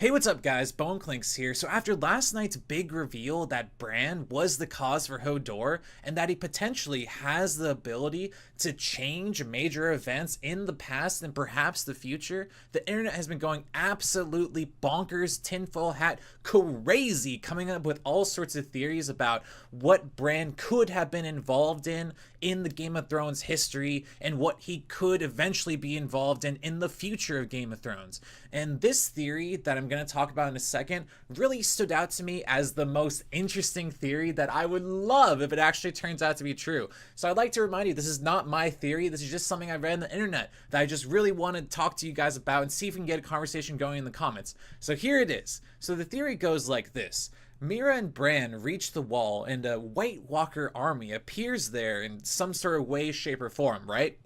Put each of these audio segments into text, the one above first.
Hey, what's up guys? Boneclinks here. So after last night's big reveal that Bran was the cause for Hodor and that he potentially has the ability to change major events in the past and perhaps the future, the internet has been going absolutely bonkers, tinfoil hat crazy, coming up with all sorts of theories about what Bran could have been involved in the Game of Thrones history and what he could eventually be involved in the future of Game of Thrones. And this theory that I'm going to talk about in a second really stood out to me as the most interesting theory that I would love if it actually turns out to be true. So I'd like to remind you, this is not my theory. This is just something I read on the internet that I just really want to talk to you guys about and see if we can get a conversation going in the comments. So here it is. So the theory goes like this. Meera and Bran reach the wall and a White Walker army appears there in some sort of way, shape, or form, right?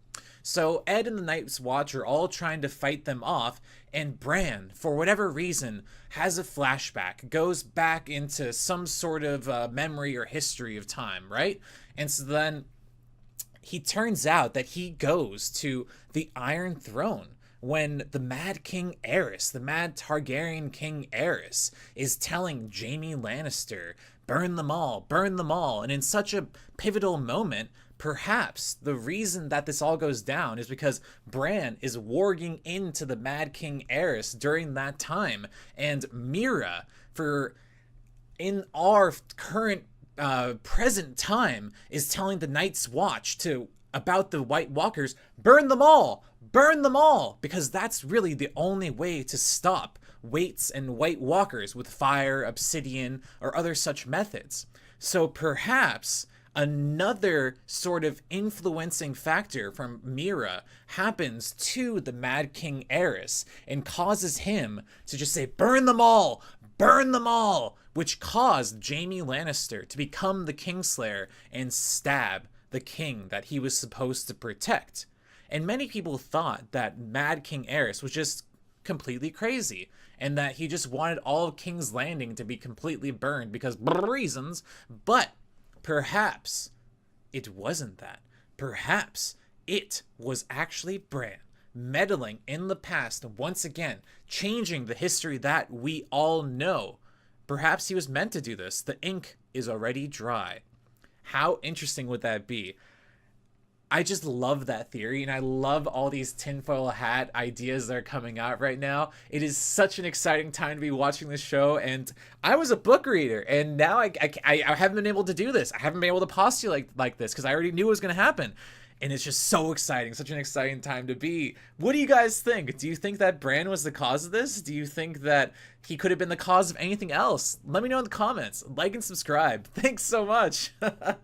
So Ed and the Night's Watch are all trying to fight them off, and Bran, for whatever reason, has a flashback, goes back into some sort of memory or history of time, right? And so then he turns out that he goes to the Iron Throne when the Mad King Aerys, the Mad Targaryen King Aerys, is telling Jaime Lannister, burn them all, burn them all. And in such a pivotal moment, perhaps the reason that this all goes down is because Bran is warging into the Mad King Aerys during that time. And Meera, in our current present time, is telling the Night's Watch about the White Walkers, burn them all, burn them all, because that's really the only way to stop Waits and White Walkers with fire, obsidian, or other such methods. So perhaps another sort of influencing factor from Meera happens to the Mad King Aerys and causes him to just say, burn them all, which caused Jaime Lannister to become the Kingslayer and stab the king that he was supposed to protect. And many people thought that Mad King Aerys was just completely crazy and that he just wanted all of King's Landing to be completely burned because reasons, but perhaps it wasn't that. Perhaps it was actually Bran meddling in the past once again, changing the history that we all know. Perhaps he was meant to do this. The ink is already dry. How interesting would that be? I just love that theory, and I love all these tinfoil hat ideas that are coming out right now. It is such an exciting time to be watching this show, and I was a book reader, and now I haven't been able to do this. I haven't been able to postulate like this because I already knew it was going to happen. And it's just so exciting, such an exciting time to be. What do you guys think? Do you think that Bran was the cause of this? Do you think that he could have been the cause of anything else? Let me know in the comments. Like and subscribe. Thanks so much.